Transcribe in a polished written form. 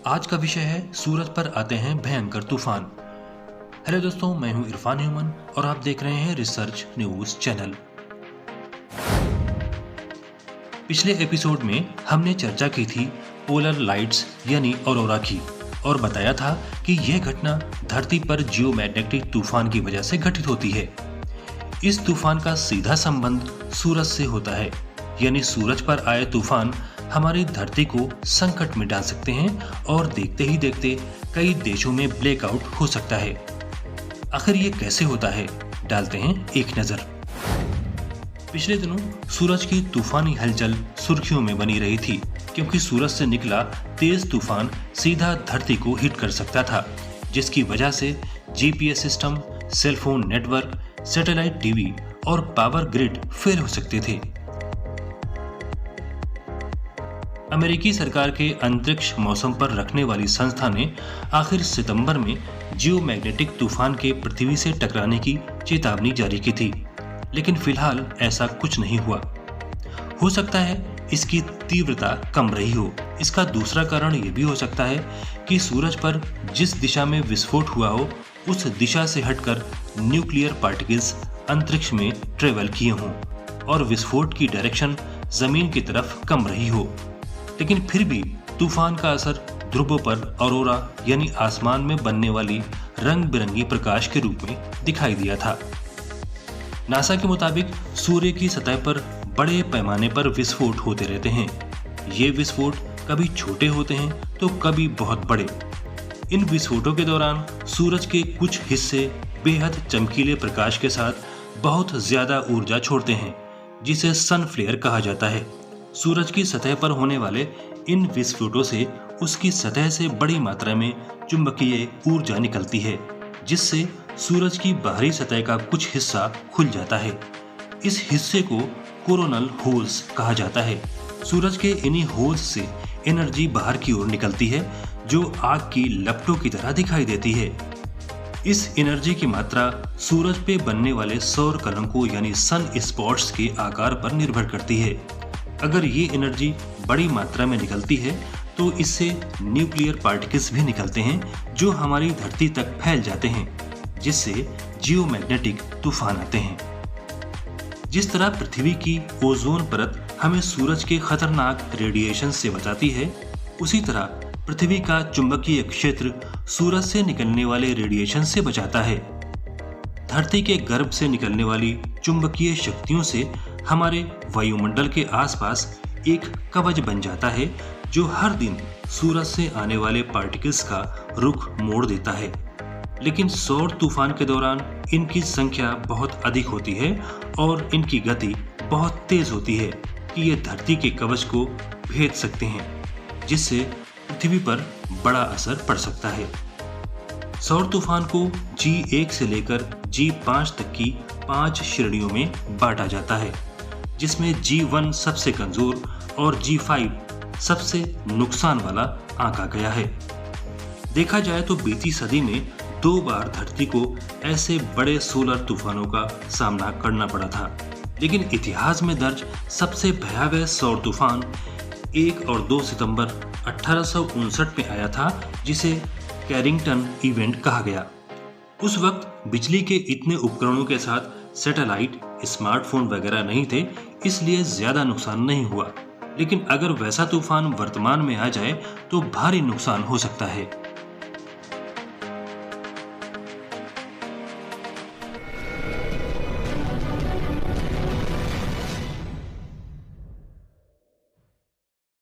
आज का विषय है सूरज पर आते हैं भयंकर तूफान। हेलो दोस्तों, मैं हूं इरफान ह्यूमन और आप देख रहे हैं रिसर्च न्यूज चैनल। पिछले एपिसोड में हमने चर्चा की थी पोलर लाइट्स यानी ऑरोरा की और बताया था कि यह घटना धरती पर जियोमैग्नेटिक तूफान की वजह से घटित होती है। इस तूफान का सीधा संबंध सूरज से होता है, यानी सूरज पर आए तूफान हमारी धरती को संकट में डाल सकते हैं और देखते ही देखते कई देशों में ब्लैकआउट हो सकता है। आखिर ये कैसे होता है, डालते हैं एक नजर। पिछले दिनों सूरज की तूफानी हलचल सुर्खियों में बनी रही थी, क्योंकि सूरज से निकला तेज तूफान सीधा धरती को हिट कर सकता था, जिसकी वजह से GPS system, cellphone network, satellite TV और पावर ग्रिड फेल हो सकते थे। अमेरिकी सरकार के अंतरिक्ष मौसम पर रखने वाली संस्था ने आखिर सितंबर में जियोमैग्नेटिक तूफान के पृथ्वी से टकराने की चेतावनी जारी की थी, लेकिन फिलहाल ऐसा कुछ नहीं हुआ। हो सकता है इसकी तीव्रता कम रही हो। इसका दूसरा कारण ये भी हो सकता है कि सूरज पर जिस दिशा में विस्फोट हुआ हो, उस दिशा से हटकर न्यूक्लियर पार्टिकल्स अंतरिक्ष में ट्रेवल किए हों और विस्फोट की डायरेक्शन जमीन की तरफ कम रही हो। लेकिन फिर भी तूफान का असर ध्रुवों पर ऑरोरा यानी आसमान में बनने वाली रंग बिरंगी प्रकाश के रूप में दिखाई दिया था। नासा के मुताबिक सूर्य की सतह पर बड़े पैमाने पर विस्फोट होते रहते हैं। ये विस्फोट कभी छोटे होते हैं तो कभी बहुत बड़े। इन विस्फोटों के दौरान सूरज के कुछ हिस्से बेहद चमकीले प्रकाश के साथ बहुत ज्यादा ऊर्जा छोड़ते हैं, जिसे सन फ्लेयर कहा जाता है। सूरज की सतह पर होने वाले इन विस्फोटों से उसकी सतह से बड़ी मात्रा में चुंबकीय ऊर्जा निकलती है, जिससे सूरज की बाहरी सतह का कुछ हिस्सा खुल जाता है। इस हिस्से को कोरोनल होल्स कहा जाता है। सूरज के इन्हीं होल्स से एनर्जी बाहर की ओर निकलती है, जो आग की लपटों की तरह दिखाई देती है। इस एनर्जी की मात्रा सूरज पे बनने वाले सौर कलंकों यानी सन स्पॉट्स के आकार पर निर्भर करती है। अगर ये एनर्जी बड़ी मात्रा में निकलती है तो इससे न्यूक्लियर पार्टिकल्स भी निकलते हैं, जो हमारी धरती तक फैल जाते हैं, जिससे जियोमैग्नेटिक तूफान आते हैं। जिस तरह पृथ्वी की ओजोन परत हमें सूरज के खतरनाक रेडिएशन से बचाती है, उसी तरह पृथ्वी का चुंबकीय क्षेत्र सूरज से निकलने वाले रेडिएशन से बचाता है। धरती के गर्भ से निकलने वाली चुंबकीय शक्तियों से हमारे वायुमंडल के आसपास एक कवच बन जाता है, जो हर दिन सूरज से आने वाले पार्टिकल्स का रुख मोड़ देता है। लेकिन सौर तूफान के दौरान इनकी संख्या बहुत अधिक होती है और इनकी गति बहुत तेज होती है कि ये धरती के कवच को भेद सकते हैं, जिससे पृथ्वी पर बड़ा असर पड़ सकता है। सौर तूफान को G1 से लेकर G5 तक की 5 श्रेणियों में बांटा जाता है, जिसमें G1 सबसे कमजोर और G5 सबसे नुकसान वाला आंका गया है। देखा जाए तो बीती सदी में 2 बार धरती को ऐसे बड़े सोलर तूफानों का सामना करना पड़ा था, लेकिन इतिहास में दर्ज सबसे भयावह सौर तूफान 1 और 2 सितंबर 1859 में आया था, जिसे कैरिंगटन इवेंट कहा गया। उस वक्त बिजली के इतने उपकरणों के साथ सैटेलाइट, स्मार्टफोन वगैरह नहीं थे, इसलिए ज्यादा नुकसान नहीं हुआ। लेकिन अगर वैसा तूफान वर्तमान में आ जाए तो भारी नुकसान हो सकता है।